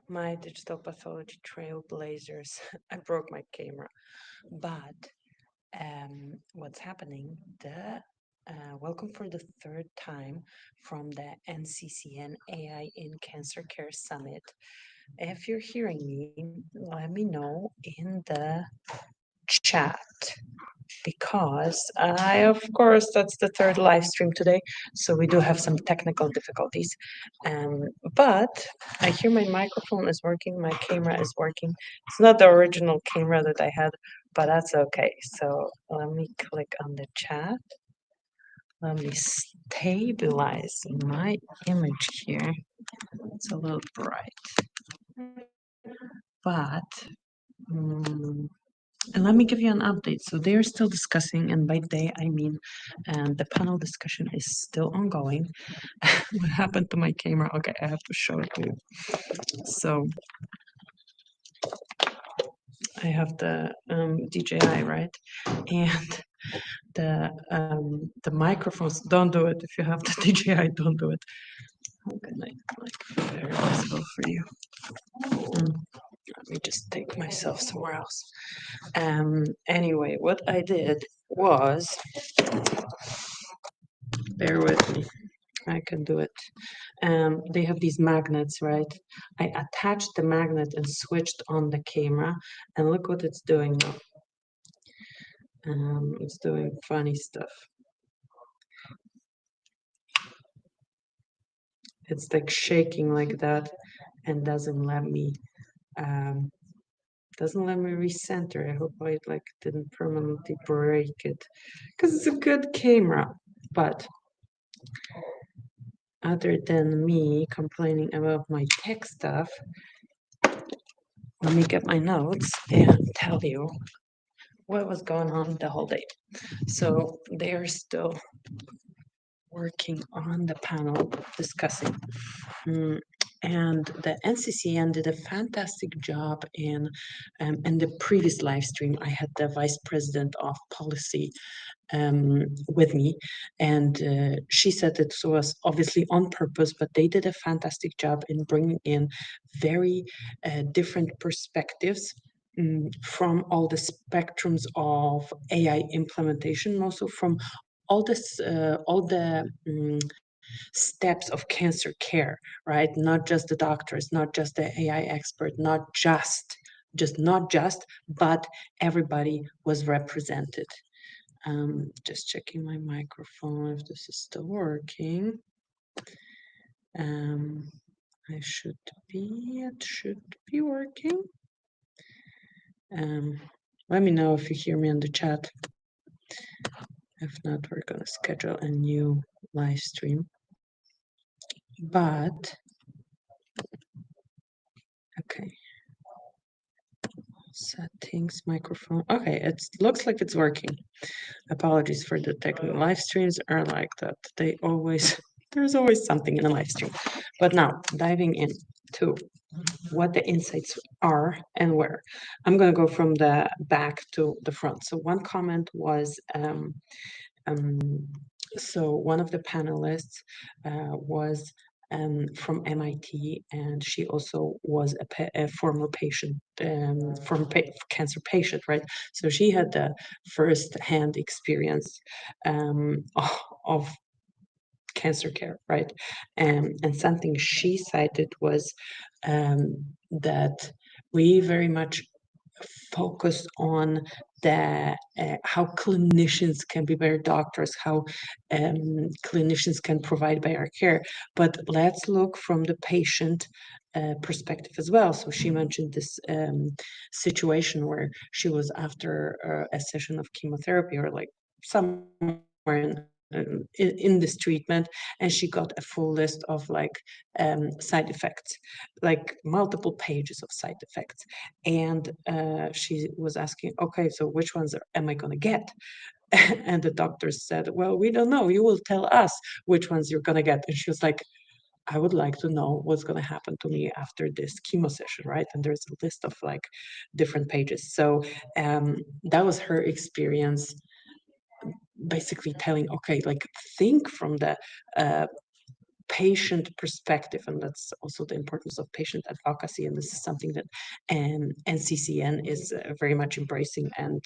my digital pathology trailblazers. I broke my camera, but what's happening? Welcome for the third time from the NCCN AI in Cancer Care Summit. If you're hearing me, let me know in the chat because of course, that's the third live stream today, so we do have some technical difficulties. But I hear my microphone is working, my camera is working. It's not the original camera that I had, but that's okay. So let me click on the chat. Let me stabilize my image here. It's a little bright, but and let me give you an update. So they're still discussing, and by they I mean the panel discussion is still ongoing. What happened to my camera? Okay, I have to show it to you. So I have the DJI, right? And the microphones. Don't do it if you have the DJI. Don't do it. How can I like very visible for you? Let me just take myself somewhere else. Anyway, what I did was, bear with me. I can do it. They have these magnets, right? I attached the magnet and switched on the camera, and look what it's doing now. It's doing funny stuff. It's like shaking like that and doesn't let me recenter. I hope I like didn't permanently break it because it's a good camera. But other than me complaining about my tech stuff, let me get my notes and tell you what was going on the whole day. So they are still working on the panel discussing. And the NCCN did a fantastic job in the previous live stream. I had the vice president of policy with me, and she said it was obviously on purpose, but they did a fantastic job in bringing in very different perspectives from all the spectrums of AI implementation, also from all the steps of cancer care, right? Not just the doctors, not just the AI expert, not just, but everybody was represented. Just checking my microphone if this is still working. It should be working. Let me know if you hear me in the chat. If not, we're gonna schedule a new live stream. But okay. Settings, microphone. Okay, it looks like it's working. Apologies for the technical. Live streams are like that. There's always something in a live stream. But now, diving into what the insights are and where. I'm going to go from the back to the front. So one comment was, so one of the panelists was from MIT, and she also was a former patient, cancer patient, right? So she had the first-hand experience of cancer care, right? And something she cited was that we very much focus on the how clinicians can be better doctors, how clinicians can provide better care. But let's look from the patient perspective as well. So she mentioned this situation where she was after a session of chemotherapy or like somewhere in this treatment, and she got a full list of like side effects, like multiple pages of side effects. And she was asking, okay, so which ones am I going to get? And the doctor said, well, we don't know. You will tell us which ones you're going to get. And she was like, I would like to know what's going to happen to me after this chemo session, right? And there's a list of like different pages. So that was her experience, basically telling, okay, like think from the patient perspective, and that's also the importance of patient advocacy, and this is something that NCCN is very much embracing, and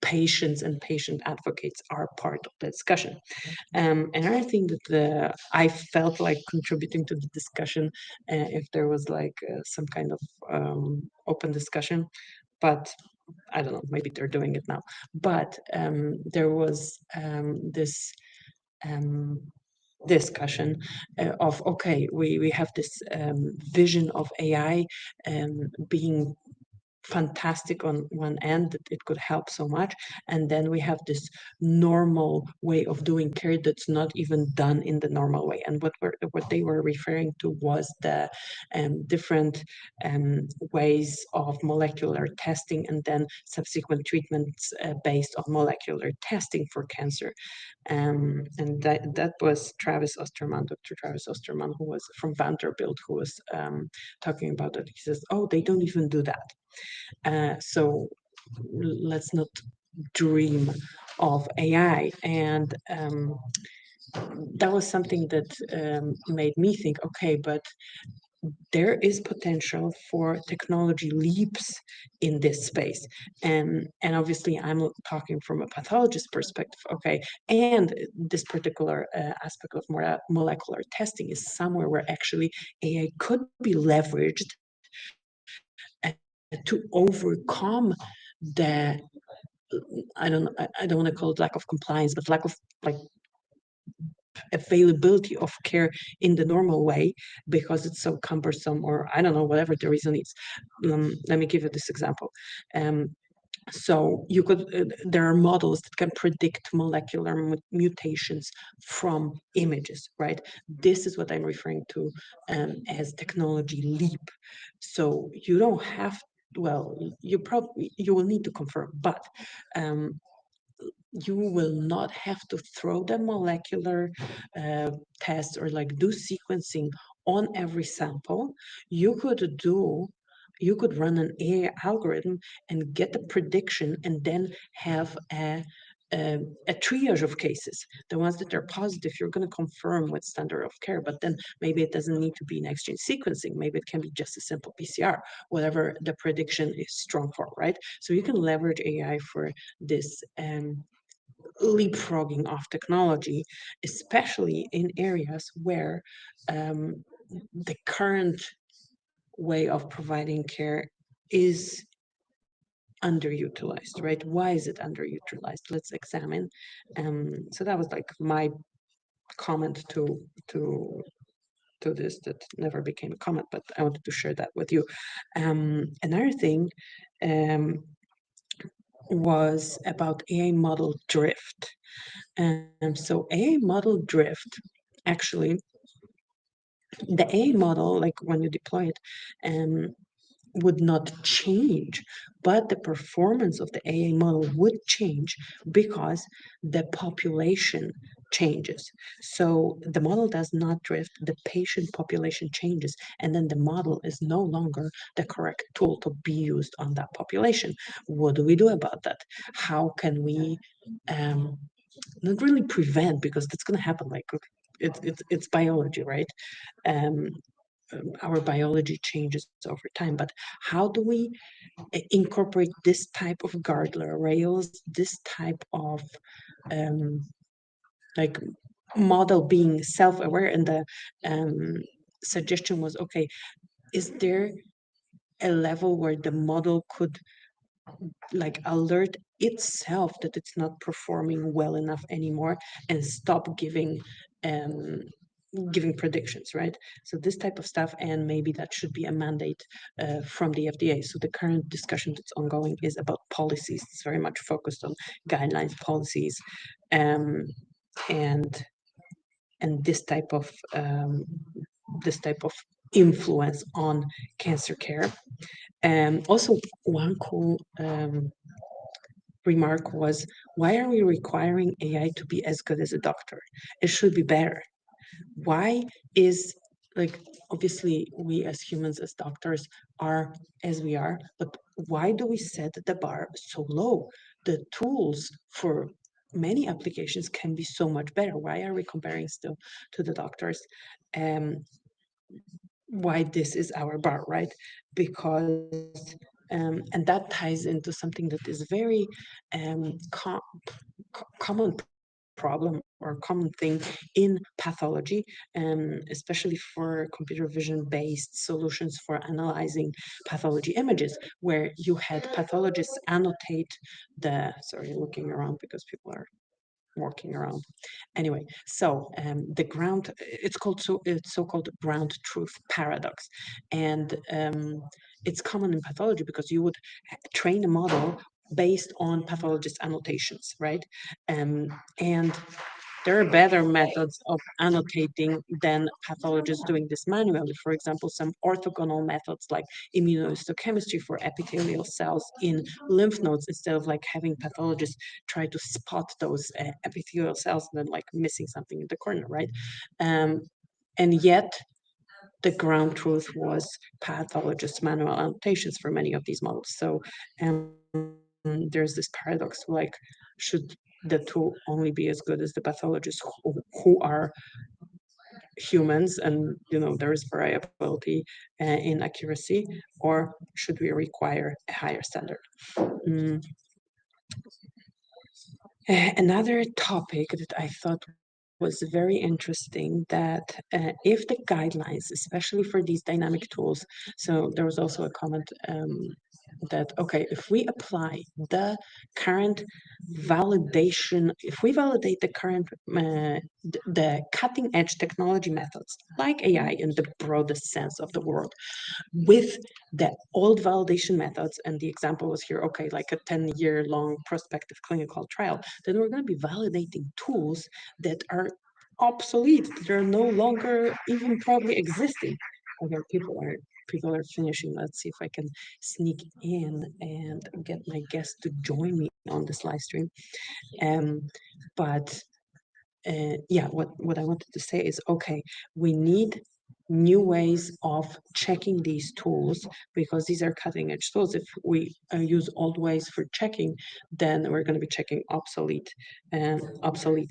patients and patient advocates are part of the discussion. Another thing that I felt like contributing to the discussion, if there was like some kind of open discussion, but I don't know, maybe they're doing it now. But there was this discussion of, okay, we have this vision of AI being fantastic on one end, that it could help so much, and then we have this normal way of doing care that's not even done in the normal way. And what they were referring to was the different ways of molecular testing and then subsequent treatments based on molecular testing for cancer. And that was Travis Osterman, Dr. Travis Osterman, who was from Vanderbilt, who was talking about it. He says, oh, they don't even do that. So let's not dream of AI. And that was something that made me think, okay, but there is potential for technology leaps in this space. And obviously, I'm talking from a pathologist perspective, okay, and this particular aspect of molecular testing is somewhere where actually AI could be leveraged to overcome the I don't want to call it lack of compliance, but lack of like availability of care in the normal way because it's so cumbersome, or I don't know, whatever the reason is. Let me give you this example. So you could there are models that can predict molecular mutations from images, right? This is what I'm referring to as technology leap. So you don't have, well, you will need to confirm, but you will not have to throw the molecular test or like do sequencing on every sample. You could run an AI algorithm and get a prediction and then have a triage of cases. The ones that are positive, you're going to confirm with standard of care, but then maybe it doesn't need to be next gen sequencing. Maybe it can be just a simple PCR, whatever the prediction is strong for, right? So you can leverage AI for this leapfrogging of technology, especially in areas where the current way of providing care is underutilized, right? Why is it underutilized? Let's examine. So that was like my comment to this that never became a comment, but I wanted to share that with you. Another thing was about AI model drift. So AI model drift, actually, the AI model, like when you deploy it, would not change, but the performance of the AI model would change because the population changes. So the model does not drift, the patient population changes, and then the model is no longer the correct tool to be used on that population. What do we do about that? How can we not really prevent, because that's going to happen, like it's biology, right? um, our biology changes over time, but how do we incorporate this type of guardrails, this type of um, like model being self-aware? And the suggestion was, okay, is there a level where the model could like alert itself that it's not performing well enough anymore and stop um, giving predictions, right? So this type of stuff, and maybe that should be a mandate from the FDA. So the current discussion that's ongoing is about policies. It's very much focused on guidelines, policies, um, and and this type of influence on cancer care. Also, one cool remark was, why are we requiring AI to be as good as a doctor? It should be better. Why is, like, obviously we as humans, as doctors, are as we are, but why do we set the bar so low? The tools for many applications can be so much better. Why are we comparing still to the doctors? Why this is our bar, right? Because and that ties into something that is very common problem or common thing in pathology, especially for computer vision based solutions for analyzing pathology images, where you had pathologists annotate the, sorry, looking around because people are walking around. Anyway, so the ground, it's so-called ground truth paradox, and it's common in pathology because you would train a model based on pathologist annotations, right? And there are better methods of annotating than pathologists doing this manually. For example, some orthogonal methods like immunohistochemistry for epithelial cells in lymph nodes, instead of like having pathologists try to spot those epithelial cells and then like missing something in the corner, right? And yet, the ground truth was pathologist manual annotations for many of these models. So there's this paradox, like, should the tool only be as good as the pathologists who are humans, and there is variability in accuracy, or should we require a higher standard? Mm. Another topic that I thought was very interesting, that if the guidelines, especially for these dynamic tools, so there was also a comment that, okay, if we apply the current validation, if we validate the current, the cutting edge technology methods like AI in the broadest sense of the word, with the old validation methods, and the example was here, okay, like a 10-year long prospective clinical trial, then we're going to be validating tools that are obsolete, that are no longer even probably existing. Okay, people are finishing. Let's see if I can sneak in and get my guest to join me on this live stream. Um, but yeah, what I wanted to say is, okay, we need new ways of checking these tools, because these are cutting edge tools. If we use old ways for checking, then we're going to be checking obsolete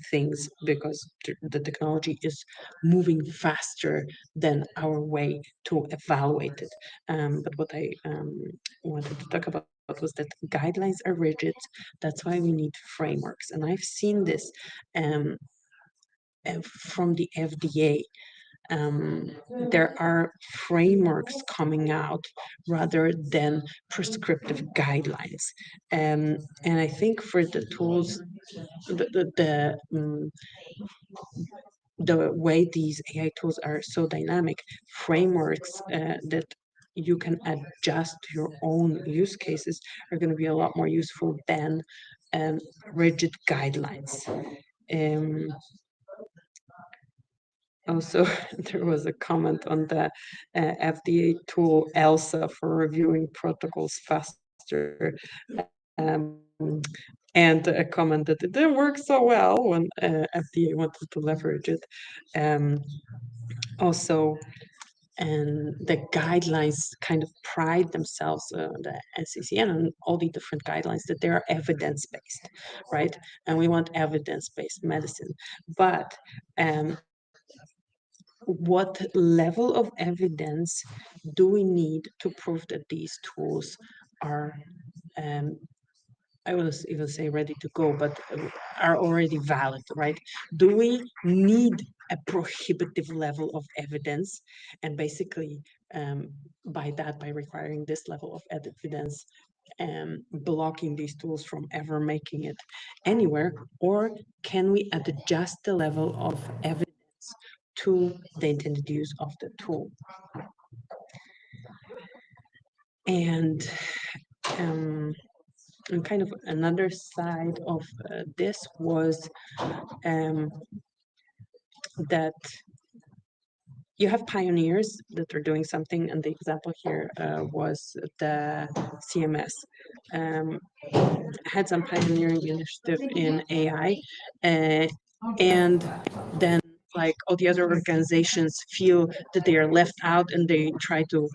things, because the technology is moving faster than our way to evaluate it. But what I wanted to talk about was that guidelines are rigid. That's why we need frameworks, and I've seen this um, from the FDA. There are frameworks coming out rather than prescriptive guidelines. And I think for the tools, the way these AI tools are so dynamic, frameworks that you can adjust to your own use cases are going to be a lot more useful than um, rigid guidelines. Um, Also, there was a comment on the FDA tool ELSA for reviewing protocols faster, um, and a comment that it didn't work so well when FDA wanted to leverage it. Um, Also, and the guidelines kind of pride themselves, the NCCN and all the different guidelines, that they are evidence-based, right? And we want evidence-based medicine. But what level of evidence do we need to prove that these tools are, um, I will even say ready to go, but are already valid, right? Do we need a prohibitive level of evidence? And basically, by requiring this level of evidence, blocking these tools from ever making it anywhere? Or can we adjust the level of evidence to the intended use of the tool? And um, and kind of another side of this was um, that you have pioneers that are doing something, and the example here was the CMS. Um, had some pioneering initiative in AI, uh, and then like all the other organizations feel that they are left out, and they try to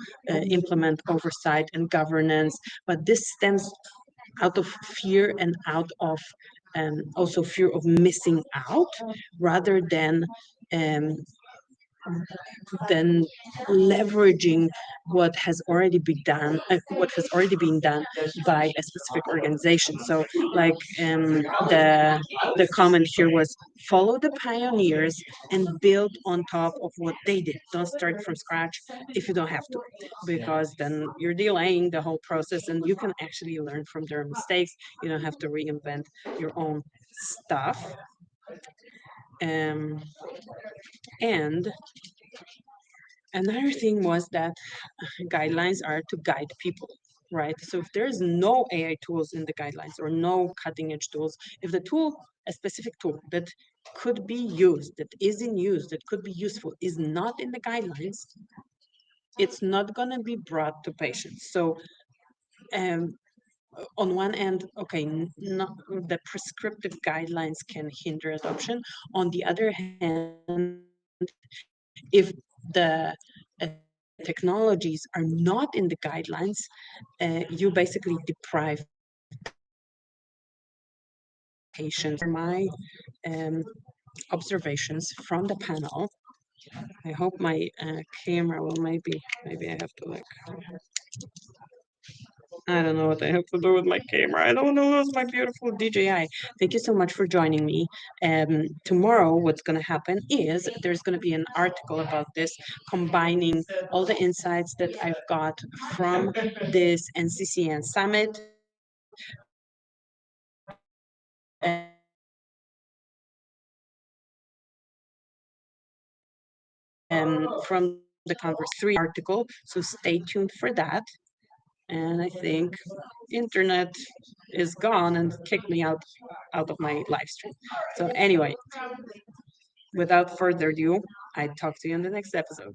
implement oversight and governance. But this stems out of fear and out of also fear of missing out rather um, than leveraging what has already been done by a specific organization. So, like the comment here was follow the pioneers and build on top of what they did. Don't start from scratch if you don't have to, because then you're delaying the whole process, and you can actually learn from their mistakes. You don't have to reinvent your own stuff. Um, and another thing was that guidelines are to guide people, right? So if there's no AI tools in the guidelines or no cutting edge tools, if the tool, a specific tool that could be used, that is in use, that could be useful, is not in the guidelines, it's not going to be brought to patients. So um, on one end, okay, not, the prescriptive guidelines can hinder adoption. On the other hand, if the technologies are not in the guidelines, you basically deprive patients. My observations from the panel. I hope my camera will maybe I have to like, I don't know what I have to do with my camera. I don't know. It's my beautiful DJI. Thank you so much for joining me. Tomorrow, what's going to happen is there's going to be an article about this, combining all the insights that I've got from this NCCN Summit, from the Congress 3 article. So stay tuned for that. And I think internet is gone and kicked me out of my live stream. So anyway, without further ado, I talk to you in the next episode.